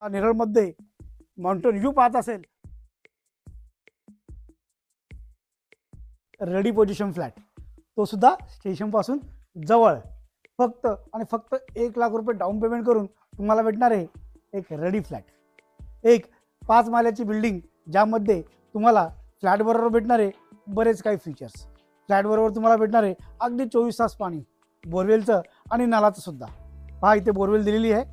नेरळमध्ये mountain view पाहत असेल, ready position flat, तो सुद्धा स्टेशनपासून जवळ, फक्त आणि फक्त 1,00,000 रुपये डाऊन पेमेंट करून तुम्हाला भेटणार आहे एक रेडी फ्लॅट. एक 5 माळ्याची बिल्डिंग, ज्यामध्ये तुम्हाला फ्लॅटबरोबर भेटणार आहे बरेच काही फीचर्स. फ्लॅटबरोबर तुम्हाला भेटणार आहे अगदी 24 तास पाणी, बोरवेलचं आणि नळाचं सुद्धा. पहा, इथे बोरवेल दिलेली आहे.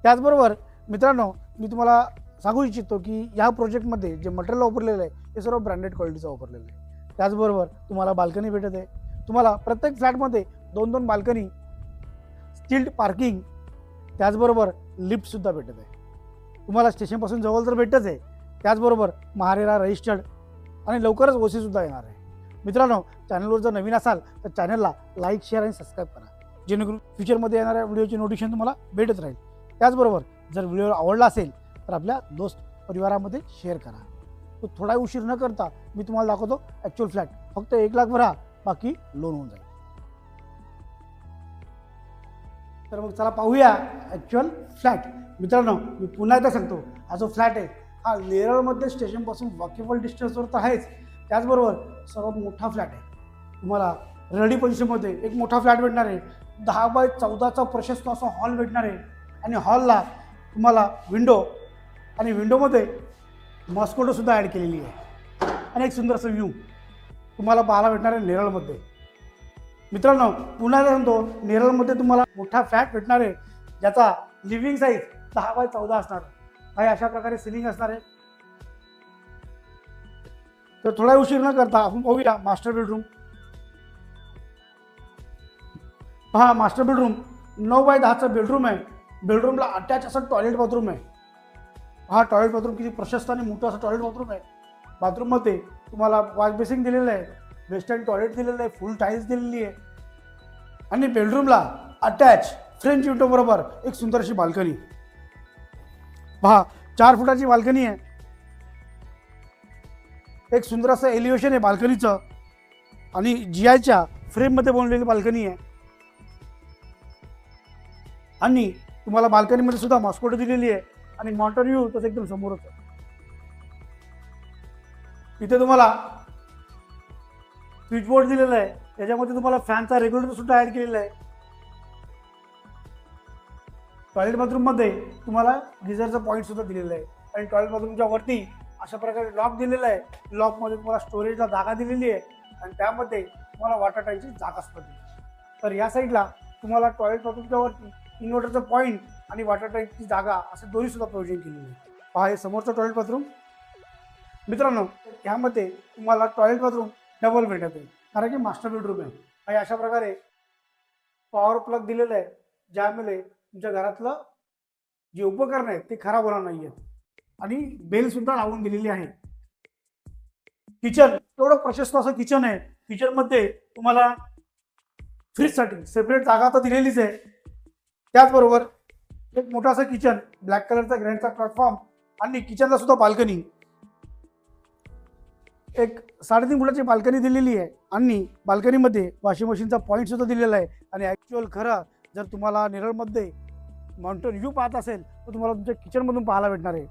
त्याचबरोबर मित्रांनो, मी तुम्हाला सांगू इच्छितो की या प्रोजेक्टमध्ये जे मटेरियल वापरलेलं आहे ते सर्व ब्रँडेड क्वालिटीचं वापरलेलं आहे. त्याचबरोबर तुम्हाला बाल्कनी भेटत आहे. तुम्हाला प्रत्येक फ्लॅटमध्ये 2-2 बाल्कनी, स्टील्ड पार्किंग, त्याचबरोबर लिफ्टसुद्धा भेटत आहे. तुम्हाला स्टेशनपासून जवळ तर भेटतच आहे, त्याचबरोबर महारेरा रजिस्टर्ड आणि लवकरच ओसीसुद्धा येणार आहे. मित्रांनो, चॅनलवर जर नवीन असाल तर चॅनलला लाईक, शेअर आणि सबस्क्राईब करा, जेणेकरून फ्युचरमध्ये येणाऱ्या व्हिडिओची नोटिफिकेशन तुम्हाला भेटत राहील. त्याचबरोबर जर व्हिडिओ आवडला असेल तर आपल्या दोस्त परिवारामध्ये शेअर करा. तो थोडा उशीर न करता मी तुम्हाला दाखवतो ॲक्च्युअल फ्लॅट. फक्त 1,00,000 भरा, बाकी लोन होऊन जाईल. तर मग चला पाहूया ॲक्च्युअल फ्लॅट. मित्रांनो, मी पुन्हा एकदा सांगतो, हा जो फ्लॅट आहे हा नेरळमध्ये स्टेशनपासून वॉकेबल डिस्टन्सवर तर आहेच, त्याचबरोबर सर्वात मोठा फ्लॅट आहे. तुम्हाला रेडी पोझिशनमध्ये एक मोठा फ्लॅट भेटणार आहे. 10x14चा प्रशस्त असा हॉल भेटणार आहे आणि हॉलला तुम्हाला विंडो आणि विंडोमध्ये मॉस्किटोसुद्धा ॲड केलेली आहे आणि एक सुंदरसं व्ह्यू तुम्हाला पाहायला भेटणार आहे नेरळमध्ये. मित्रांनो, पुन्हा सांगतो, नेरळमध्ये तुम्हाला मोठा फ्लॅट भेटणार आहे, ज्याचा लिव्हिंग साईज 10x14 असणार आहे. अशा प्रकारे सिलिंग असणार आहे. तर थोडा उशीर न करता आपण पाहूया मास्टर बेडरूम. पहा, मास्टर बेडरूम 9x10चं बेडरूम आहे. बेडरूमला अटॅच असं टॉयलेट बाथरूम आहे. हा टॉयलेट बाथरूम किती प्रशस्त आणि मोठं असं टॉयलेट बाथरूम आहे. बाथरूममध्ये तुम्हाला वॉश बेसिंग दिलेलं आहे, वेस्टर्न टॉयलेट दिलेलं आहे, फुल टाईल्स दिलेली आहे आणि बेडरूमला अटॅच फ्रेंच विंडो बरोबर एक सुंदर अशी बाल्कनी. पहा, 4 फुटाची बाल्कनी आहे. एक सुंदर असं एलिव्हेशन आहे बाल्कनीचं आणि GIच्या फ्रेममध्ये बनवलेली बाल्कनी आहे. आणि तुम्हाला बाल्कनीमध्ये सुद्धा मॉस्किटो दिलेली आहे आणि माउंटेन व्ह्यू तसं एकदम समोरच आहे. इथे तुम्हाला स्विच बोर्ड दिलेला आहे, त्याच्यामध्ये तुम्हाला फॅनचा रेग्युलेटर सुद्धा ॲड केलेला आहे. टॉयलेट बाथरूममध्ये तुम्हाला गिझरचं पॉईंट सुद्धा दिलेलं आहे आणि टॉयलेट बाथरूमच्या वरती अशा प्रकारे लॉक दिलेला आहे. लॉकमध्ये तुम्हाला स्टोरेजला जागा दिलेली आहे आणि त्यामध्ये तुम्हाला वॉटर टँकची जागा सुद्धा दिली आहे. तर या साईडला तुम्हाला टॉयलेट बाथरूमच्या वरती इन्व्हर्टरचं पॉईंट आणि वॉटर टँकची जागा असे दोन्ही सुद्धा प्रोव्हिजन केलेली आहे. पहा, हे समोरचं टॉयलेट बाथरूम. मित्रांनो, ह्यामध्ये तुम्हाला टॉयलेट बाथरूम डबल भेटत आहे, कारण की मास्टर बेडरूम आहे. आणि अशा प्रकारे पॉवर प्लग दिलेलं आहे, ज्यामुळे तुमच्या घरातलं जे उपकरण आहे ते खराब होणार नाही आहेत. आणि बेलसुद्धा लावून दिलेली आहे. किचन एवढं प्रशस्त असं किचन आहे. किचनमध्ये तुम्हाला फ्रीजसाठी सेपरेट जागा तर दिलेलीच आहे. त्याचबरोबर एक मोठं असं किचन, ब्लॅक कलरचा ग्रँडचा प्लॅटफॉर्म आणि किचनला सुद्धा बाल्कनी, एक 3.5 फुटाची बाल्कनी दिलेली आहे आणि बाल्कनीमध्ये वॉशिंग मशीनचा पॉईंट सुद्धा दिलेला आहे. आणि ॲक्च्युअल खरं जर तुम्हाला नेरळमध्ये माउंटेन व्ह्यू पाहत असेल तर तुम्हाला तुमच्या किचनमधून पाहायला भेटणार आहे.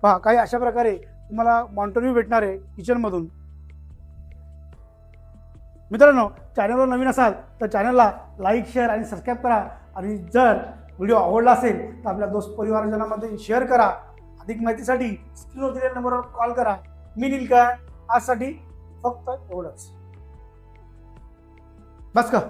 पहा, काही अशा प्रकारे तुम्हाला माउंटेन व्ह्यू भेटणार आहे किचनमधून. मित्रांनो, चॅनलवर नवीन असाल तर चॅनलला लाईक, शेअर आणि सबस्क्राईब करा आणि जर व्हिडिओ आवडला असेल तर आपल्या दोस्त परिवारजनांमध्ये शेअर करा. अधिक माहितीसाठी स्क्रीनवर दिलेल्या नंबरवर कॉल करा. मी नीलकंठ. आजसाठी फक्त एवढंच. बस का?